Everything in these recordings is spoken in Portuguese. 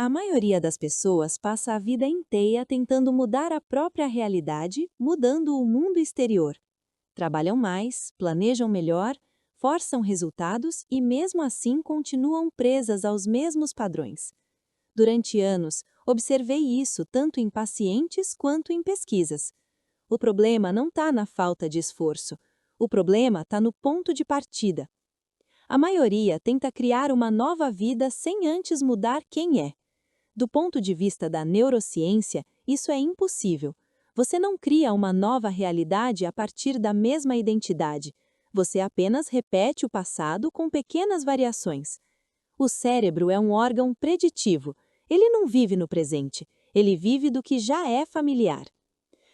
A maioria das pessoas passa a vida inteira tentando mudar a própria realidade, mudando o mundo exterior. Trabalham mais, planejam melhor, forçam resultados e, mesmo assim, continuam presas aos mesmos padrões. Durante anos, observei isso tanto em pacientes quanto em pesquisas. O problema não está na falta de esforço. O problema está no ponto de partida. A maioria tenta criar uma nova vida sem antes mudar quem é. Do ponto de vista da neurociência, isso é impossível. Você não cria uma nova realidade a partir da mesma identidade. Você apenas repete o passado com pequenas variações. O cérebro é um órgão preditivo. Ele não vive no presente. Ele vive do que já é familiar.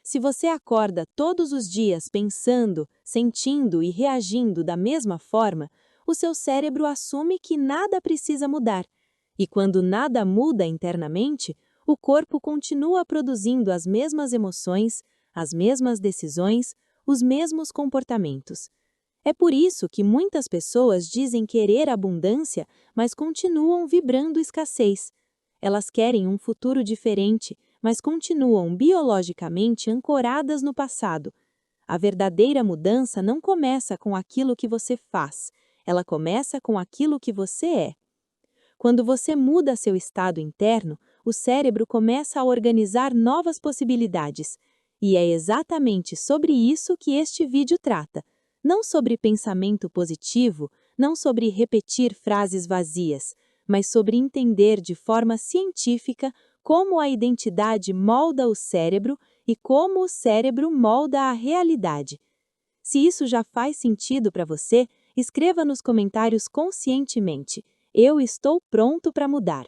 Se você acorda todos os dias pensando, sentindo e reagindo da mesma forma, o seu cérebro assume que nada precisa mudar. E quando nada muda internamente, o corpo continua produzindo as mesmas emoções, as mesmas decisões, os mesmos comportamentos. É por isso que muitas pessoas dizem querer abundância, mas continuam vibrando escassez. Elas querem um futuro diferente, mas continuam biologicamente ancoradas no passado. A verdadeira mudança não começa com aquilo que você faz, ela começa com aquilo que você é. Quando você muda seu estado interno, o cérebro começa a organizar novas possibilidades. E é exatamente sobre isso que este vídeo trata. Não sobre pensamento positivo, não sobre repetir frases vazias, mas sobre entender de forma científica como a identidade molda o cérebro e como o cérebro molda a realidade. Se isso já faz sentido para você, escreva nos comentários conscientemente: eu estou pronto para mudar.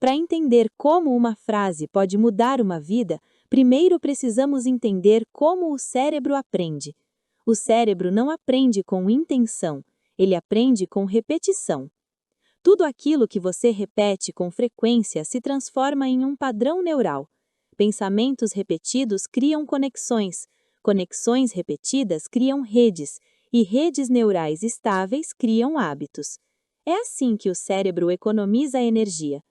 Para entender como uma frase pode mudar uma vida, primeiro precisamos entender como o cérebro aprende. O cérebro não aprende com intenção, ele aprende com repetição. Tudo aquilo que você repete com frequência se transforma em um padrão neural. Pensamentos repetidos criam conexões, conexões repetidas criam redes, e redes neurais estáveis criam hábitos. É assim que o cérebro economiza energia.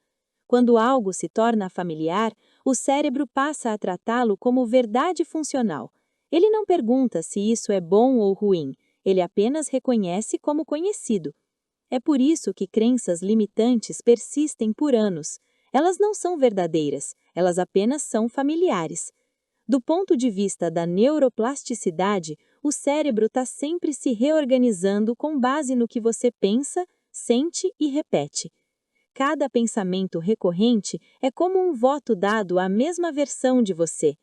Quando algo se torna familiar, o cérebro passa a tratá-lo como verdade funcional. Ele não pergunta se isso é bom ou ruim, ele apenas reconhece como conhecido. É por isso que crenças limitantes persistem por anos. Elas não são verdadeiras, elas apenas são familiares. Do ponto de vista da neuroplasticidade, o cérebro está sempre se reorganizando com base no que você pensa, sente e repete. Cada pensamento recorrente é como um voto dado à mesma versão de você.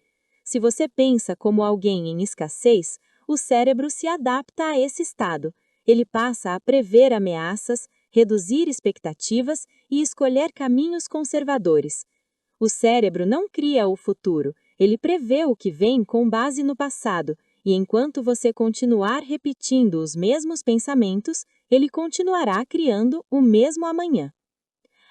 Se você pensa como alguém em escassez, o cérebro se adapta a esse estado. Ele passa a prever ameaças, reduzir expectativas e escolher caminhos conservadores. O cérebro não cria o futuro, ele prevê o que vem com base no passado, e enquanto você continuar repetindo os mesmos pensamentos, ele continuará criando o mesmo amanhã.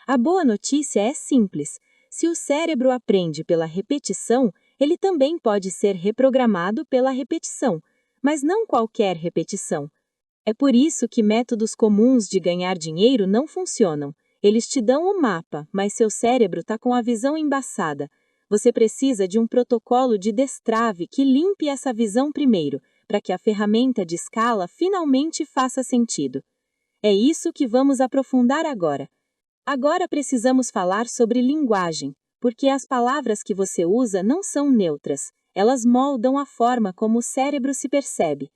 A boa notícia é simples. Se o cérebro aprende pela repetição, ele também pode ser reprogramado pela repetição, mas não qualquer repetição. É por isso que métodos comuns de ganhar dinheiro não funcionam. Eles te dão o mapa, mas seu cérebro está com a visão embaçada. Você precisa de um protocolo de destrave que limpe essa visão primeiro, para que a ferramenta de escala finalmente faça sentido. É isso que vamos aprofundar agora. Agora precisamos falar sobre linguagem, porque as palavras que você usa não são neutras. Elas moldam a forma como o cérebro se percebe.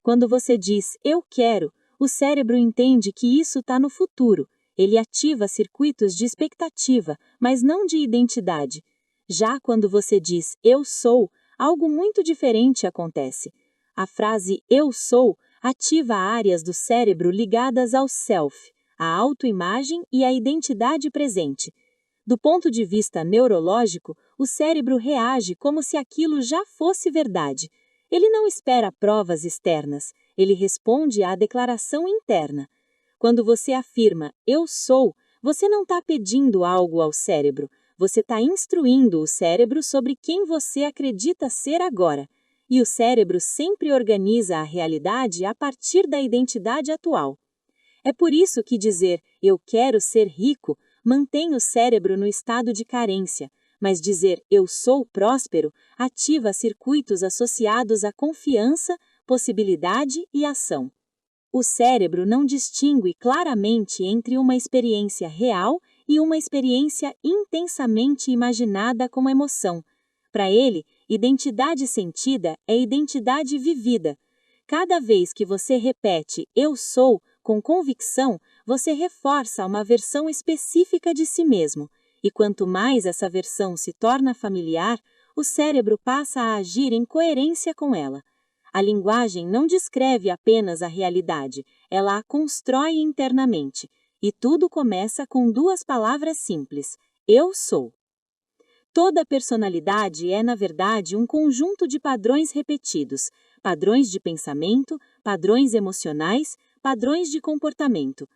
Quando você diz "eu quero", o cérebro entende que isso está no futuro. Ele ativa circuitos de expectativa, mas não de identidade. Já quando você diz "eu sou", algo muito diferente acontece. A frase "eu sou" ativa áreas do cérebro ligadas ao self, à autoimagem e à identidade presente. Do ponto de vista neurológico, o cérebro reage como se aquilo já fosse verdade. Ele não espera provas externas, ele responde à declaração interna. Quando você afirma "eu sou", você não está pedindo algo ao cérebro, você está instruindo o cérebro sobre quem você acredita ser agora. E o cérebro sempre organiza a realidade a partir da identidade atual. É por isso que dizer "eu quero ser rico", mantém o cérebro no estado de carência, mas dizer "eu sou próspero" ativa circuitos associados à confiança, possibilidade e ação. O cérebro não distingue claramente entre uma experiência real e uma experiência intensamente imaginada como emoção. Para ele, identidade sentida é identidade vivida. Cada vez que você repete "eu sou" com convicção, você reforça uma versão específica de si mesmo. E quanto mais essa versão se torna familiar, o cérebro passa a agir em coerência com ela. A linguagem não descreve apenas a realidade, ela a constrói internamente. E tudo começa com duas palavras simples: eu sou. Toda personalidade é, na verdade, um conjunto de padrões repetidos, padrões de pensamento, padrões emocionais, padrões de comportamento.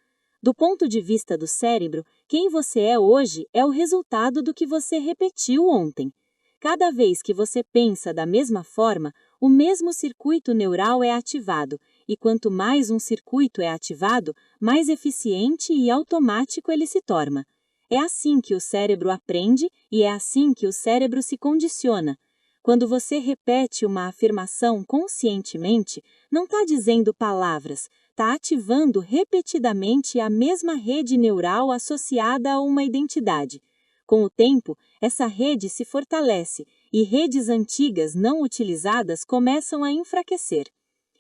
Do ponto de vista do cérebro, quem você é hoje é o resultado do que você repetiu ontem. Cada vez que você pensa da mesma forma, o mesmo circuito neural é ativado, e quanto mais um circuito é ativado, mais eficiente e automático ele se torna. É assim que o cérebro aprende e é assim que o cérebro se condiciona. Quando você repete uma afirmação conscientemente, não está dizendo palavras, está ativando repetidamente a mesma rede neural associada a uma identidade. Com o tempo, essa rede se fortalece e redes antigas não utilizadas começam a enfraquecer.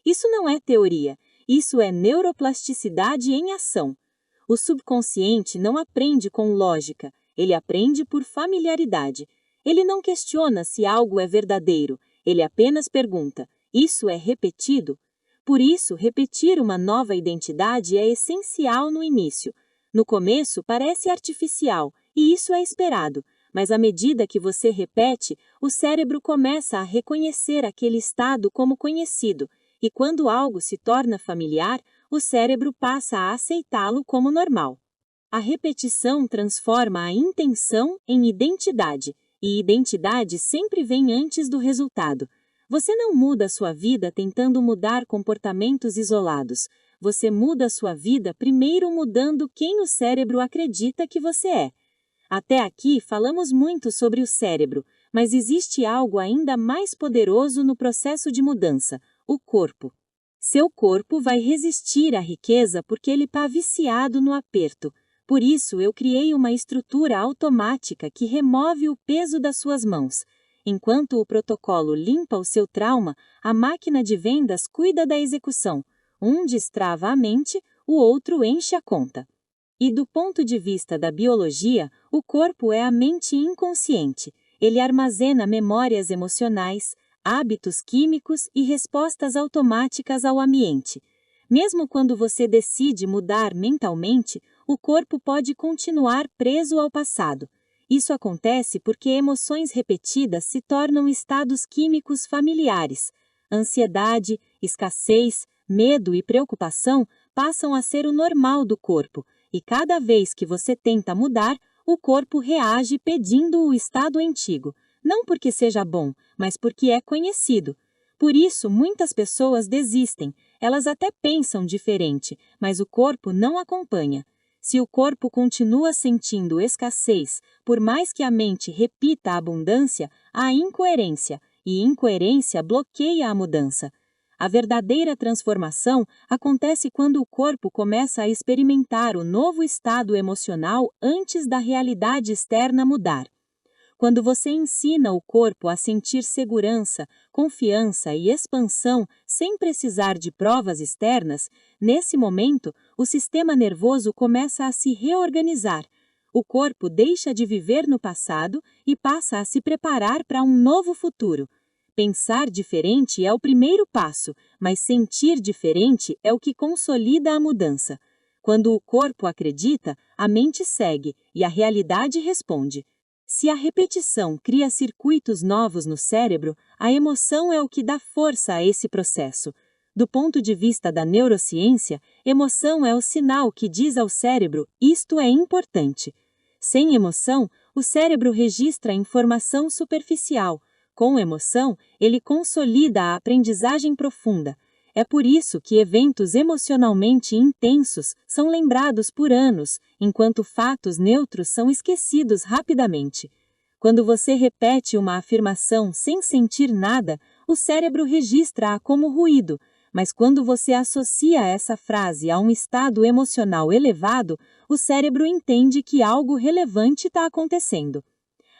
Isso não é teoria, isso é neuroplasticidade em ação. O subconsciente não aprende com lógica, ele aprende por familiaridade. Ele não questiona se algo é verdadeiro, ele apenas pergunta: isso é repetido? Por isso, repetir uma nova identidade é essencial no início. No começo, parece artificial, e isso é esperado, mas à medida que você repete, o cérebro começa a reconhecer aquele estado como conhecido, e quando algo se torna familiar, o cérebro passa a aceitá-lo como normal. A repetição transforma a intenção em identidade, e identidade sempre vem antes do resultado. Você não muda a sua vida tentando mudar comportamentos isolados. Você muda a sua vida primeiro mudando quem o cérebro acredita que você é. Até aqui falamos muito sobre o cérebro, mas existe algo ainda mais poderoso no processo de mudança: o corpo. Seu corpo vai resistir à riqueza porque ele está viciado no aperto. Por isso, eu criei uma estrutura automática que remove o peso das suas mãos. Enquanto o protocolo limpa o seu trauma, a máquina de vendas cuida da execução. Um destrava a mente, o outro enche a conta. E do ponto de vista da biologia, o corpo é a mente inconsciente. Ele armazena memórias emocionais, hábitos químicos e respostas automáticas ao ambiente. Mesmo quando você decide mudar mentalmente, o corpo pode continuar preso ao passado. Isso acontece porque emoções repetidas se tornam estados químicos familiares. Ansiedade, escassez, medo e preocupação passam a ser o normal do corpo, e cada vez que você tenta mudar, o corpo reage pedindo o estado antigo. Não porque seja bom, mas porque é conhecido. Por isso, muitas pessoas desistem. Elas até pensam diferente, mas o corpo não acompanha. Se o corpo continua sentindo escassez, por mais que a mente repita a abundância, há incoerência, e incoerência bloqueia a mudança. A verdadeira transformação acontece quando o corpo começa a experimentar o novo estado emocional antes da realidade externa mudar. Quando você ensina o corpo a sentir segurança, confiança e expansão sem precisar de provas externas, nesse momento, o sistema nervoso começa a se reorganizar. O corpo deixa de viver no passado e passa a se preparar para um novo futuro. Pensar diferente é o primeiro passo, mas sentir diferente é o que consolida a mudança. Quando o corpo acredita, a mente segue e a realidade responde. Se a repetição cria circuitos novos no cérebro, a emoção é o que dá força a esse processo. Do ponto de vista da neurociência, emoção é o sinal que diz ao cérebro: isto é importante. Sem emoção, o cérebro registra informação superficial. Com emoção, ele consolida a aprendizagem profunda. É por isso que eventos emocionalmente intensos são lembrados por anos, enquanto fatos neutros são esquecidos rapidamente. Quando você repete uma afirmação sem sentir nada, o cérebro registra-a como ruído, mas quando você associa essa frase a um estado emocional elevado, o cérebro entende que algo relevante está acontecendo.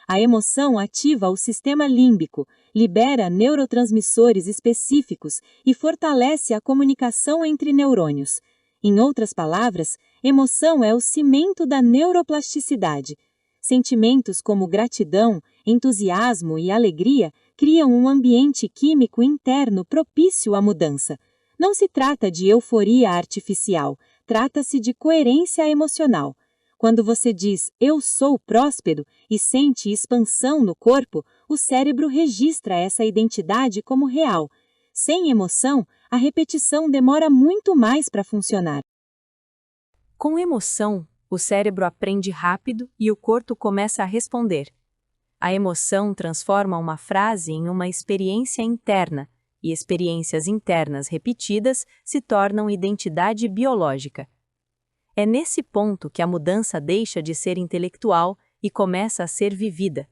A emoção ativa o sistema límbico, libera neurotransmissores específicos e fortalece a comunicação entre neurônios. Em outras palavras, emoção é o cimento da neuroplasticidade. Sentimentos como gratidão, entusiasmo e alegria criam um ambiente químico interno propício à mudança. Não se trata de euforia artificial, trata-se de coerência emocional. Quando você diz "eu sou próspero" e sente expansão no corpo, o cérebro registra essa identidade como real. Sem emoção, a repetição demora muito mais para funcionar. Com emoção, o cérebro aprende rápido e o corpo começa a responder. A emoção transforma uma frase em uma experiência interna, e experiências internas repetidas se tornam identidade biológica. É nesse ponto que a mudança deixa de ser intelectual e começa a ser vivida.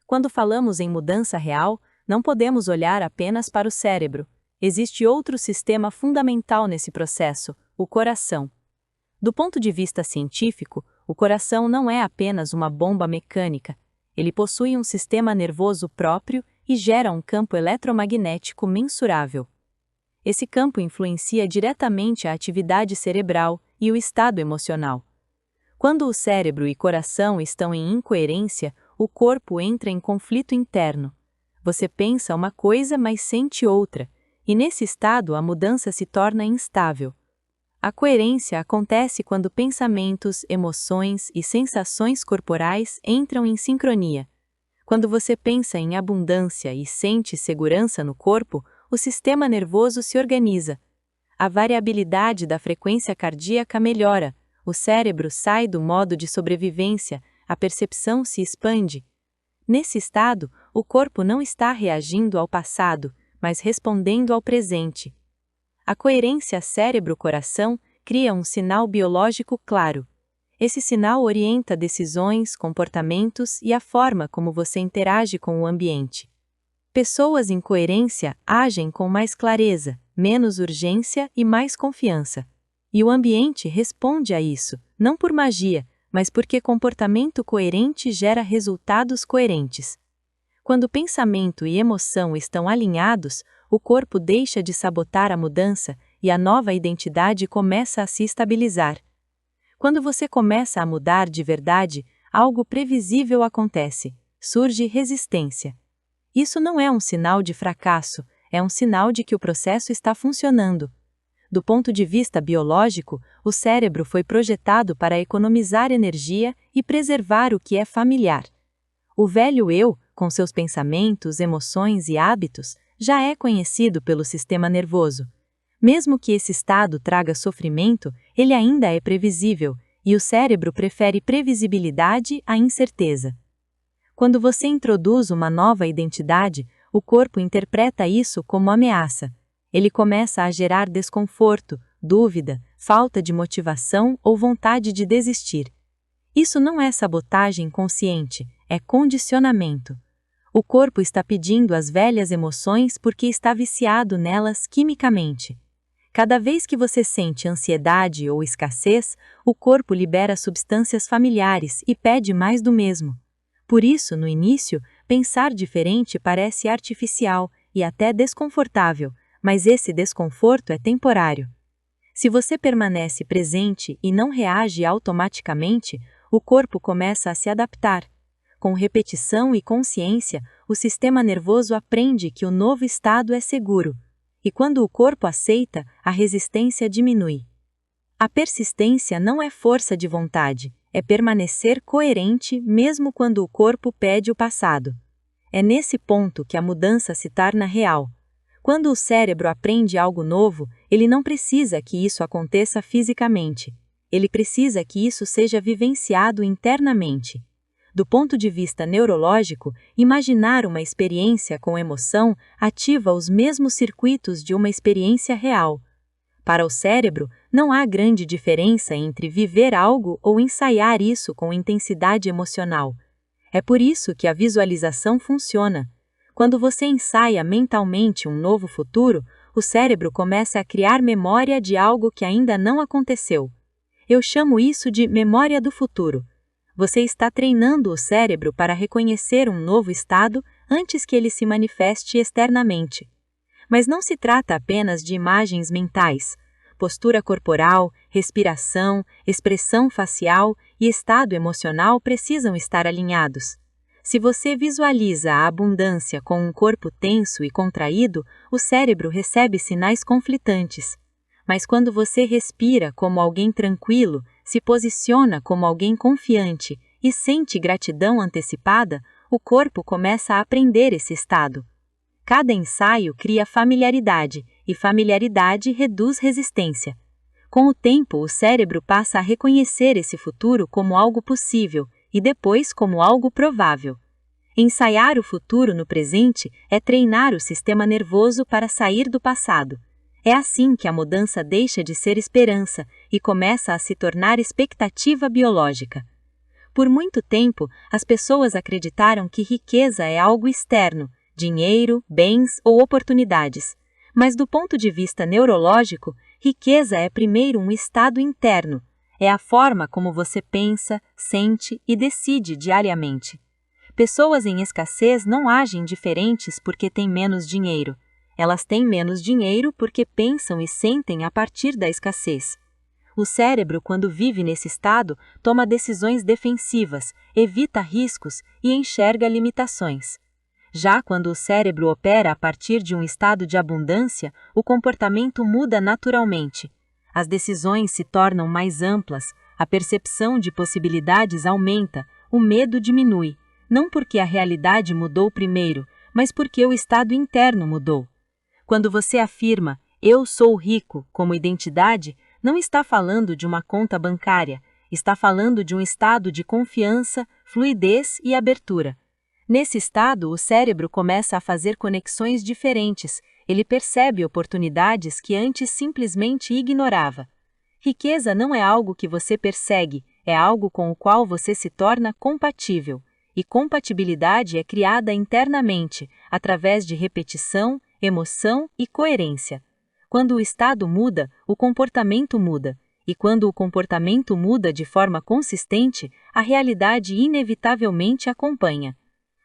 Quando falamos em mudança real, não podemos olhar apenas para o cérebro. Existe outro sistema fundamental nesse processo, o coração. Do ponto de vista científico, o coração não é apenas uma bomba mecânica. Ele possui um sistema nervoso próprio e gera um campo eletromagnético mensurável. Esse campo influencia diretamente a atividade cerebral e o estado emocional. Quando o cérebro e coração estão em incoerência, o corpo entra em conflito interno. Você pensa uma coisa, mas sente outra, e nesse estado a mudança se torna instável. A coerência acontece quando pensamentos, emoções e sensações corporais entram em sincronia. Quando você pensa em abundância e sente segurança no corpo, o sistema nervoso se organiza. A variabilidade da frequência cardíaca melhora, o cérebro sai do modo de sobrevivência, a percepção se expande. Nesse estado, o corpo não está reagindo ao passado, mas respondendo ao presente. A coerência cérebro-coração cria um sinal biológico claro. Esse sinal orienta decisões, comportamentos e a forma como você interage com o ambiente. Pessoas em coerência agem com mais clareza, menos urgência e mais confiança. E o ambiente responde a isso, não por magia, mas porque comportamento coerente gera resultados coerentes. Quando pensamento e emoção estão alinhados, o corpo deixa de sabotar a mudança e a nova identidade começa a se estabilizar. Quando você começa a mudar de verdade, algo previsível acontece, surge resistência. Isso não é um sinal de fracasso, é um sinal de que o processo está funcionando. Do ponto de vista biológico, o cérebro foi projetado para economizar energia e preservar o que é familiar. O velho eu, com seus pensamentos, emoções e hábitos, já é conhecido pelo sistema nervoso. Mesmo que esse estado traga sofrimento, ele ainda é previsível, e o cérebro prefere previsibilidade à incerteza. Quando você introduz uma nova identidade, o corpo interpreta isso como ameaça. Ele começa a gerar desconforto, dúvida, falta de motivação ou vontade de desistir. Isso não é sabotagem consciente, é condicionamento. O corpo está pedindo as velhas emoções porque está viciado nelas quimicamente. Cada vez que você sente ansiedade ou escassez, o corpo libera substâncias familiares e pede mais do mesmo. Por isso, no início, pensar diferente parece artificial e até desconfortável, mas esse desconforto é temporário. Se você permanece presente e não reage automaticamente, o corpo começa a se adaptar. Com repetição e consciência, o sistema nervoso aprende que o novo estado é seguro. E quando o corpo aceita, a resistência diminui. A persistência não é força de vontade, é permanecer coerente mesmo quando o corpo pede o passado. É nesse ponto que a mudança se torna real. Quando o cérebro aprende algo novo, ele não precisa que isso aconteça fisicamente. Ele precisa que isso seja vivenciado internamente. Do ponto de vista neurológico, imaginar uma experiência com emoção ativa os mesmos circuitos de uma experiência real. Para o cérebro, não há grande diferença entre viver algo ou ensaiar isso com intensidade emocional. É por isso que a visualização funciona. Quando você ensaia mentalmente um novo futuro, o cérebro começa a criar memória de algo que ainda não aconteceu. Eu chamo isso de memória do futuro. Você está treinando o cérebro para reconhecer um novo estado antes que ele se manifeste externamente. Mas não se trata apenas de imagens mentais. Postura corporal, respiração, expressão facial e estado emocional precisam estar alinhados. Se você visualiza a abundância com um corpo tenso e contraído, o cérebro recebe sinais conflitantes. Mas quando você respira como alguém tranquilo, se posiciona como alguém confiante e sente gratidão antecipada, o corpo começa a aprender esse estado. Cada ensaio cria familiaridade, e familiaridade reduz resistência. Com o tempo, o cérebro passa a reconhecer esse futuro como algo possível e depois como algo provável. Ensaiar o futuro no presente é treinar o sistema nervoso para sair do passado. É assim que a mudança deixa de ser esperança e começa a se tornar expectativa biológica. Por muito tempo, as pessoas acreditaram que riqueza é algo externo, dinheiro, bens ou oportunidades. Mas do ponto de vista neurológico, riqueza é primeiro um estado interno. É a forma como você pensa, sente e decide diariamente. Pessoas em escassez não agem diferentes porque têm menos dinheiro. Elas têm menos dinheiro porque pensam e sentem a partir da escassez. O cérebro, quando vive nesse estado, toma decisões defensivas, evita riscos e enxerga limitações. Já quando o cérebro opera a partir de um estado de abundância, o comportamento muda naturalmente. As decisões se tornam mais amplas, a percepção de possibilidades aumenta, o medo diminui, não porque a realidade mudou primeiro, mas porque o estado interno mudou. Quando você afirma, "eu sou rico", como identidade, não está falando de uma conta bancária, está falando de um estado de confiança, fluidez e abertura. Nesse estado, o cérebro começa a fazer conexões diferentes, ele percebe oportunidades que antes simplesmente ignorava. Riqueza não é algo que você persegue, é algo com o qual você se torna compatível. E compatibilidade é criada internamente, através de repetição, emoção e coerência. Quando o estado muda, o comportamento muda. E quando o comportamento muda de forma consistente, a realidade inevitavelmente acompanha.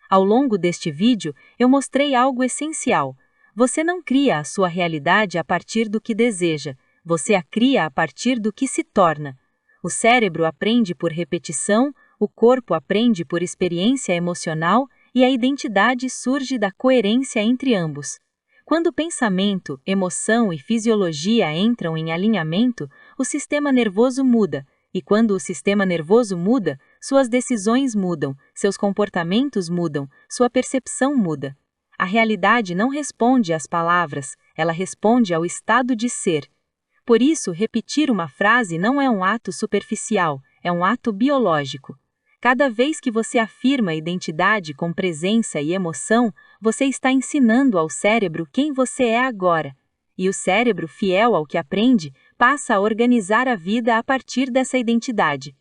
Ao longo deste vídeo, eu mostrei algo essencial. Você não cria a sua realidade a partir do que deseja, você a cria a partir do que se torna. O cérebro aprende por repetição, o corpo aprende por experiência emocional e a identidade surge da coerência entre ambos. Quando pensamento, emoção e fisiologia entram em alinhamento, o sistema nervoso muda, e quando o sistema nervoso muda, suas decisões mudam, seus comportamentos mudam, sua percepção muda. A realidade não responde às palavras, ela responde ao estado de ser. Por isso, repetir uma frase não é um ato superficial, é um ato biológico. Cada vez que você afirma a identidade com presença e emoção, você está ensinando ao cérebro quem você é agora. E o cérebro, fiel ao que aprende, passa a organizar a vida a partir dessa identidade.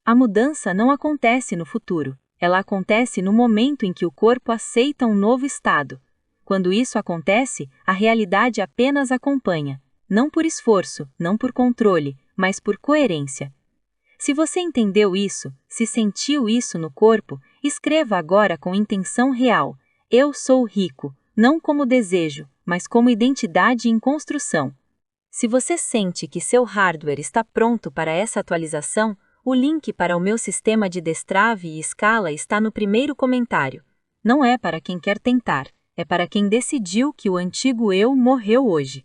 A mudança não acontece no futuro, ela acontece no momento em que o corpo aceita um novo estado. Quando isso acontece, a realidade apenas acompanha, não por esforço, não por controle, mas por coerência. Se você entendeu isso, se sentiu isso no corpo, escreva agora com intenção real: "Eu sou rico", não como desejo, mas como identidade em construção. Se você sente que seu hardware está pronto para essa atualização, o link para o meu sistema de destrave e escala está no primeiro comentário. Não é para quem quer tentar, é para quem decidiu que o antigo eu morreu hoje.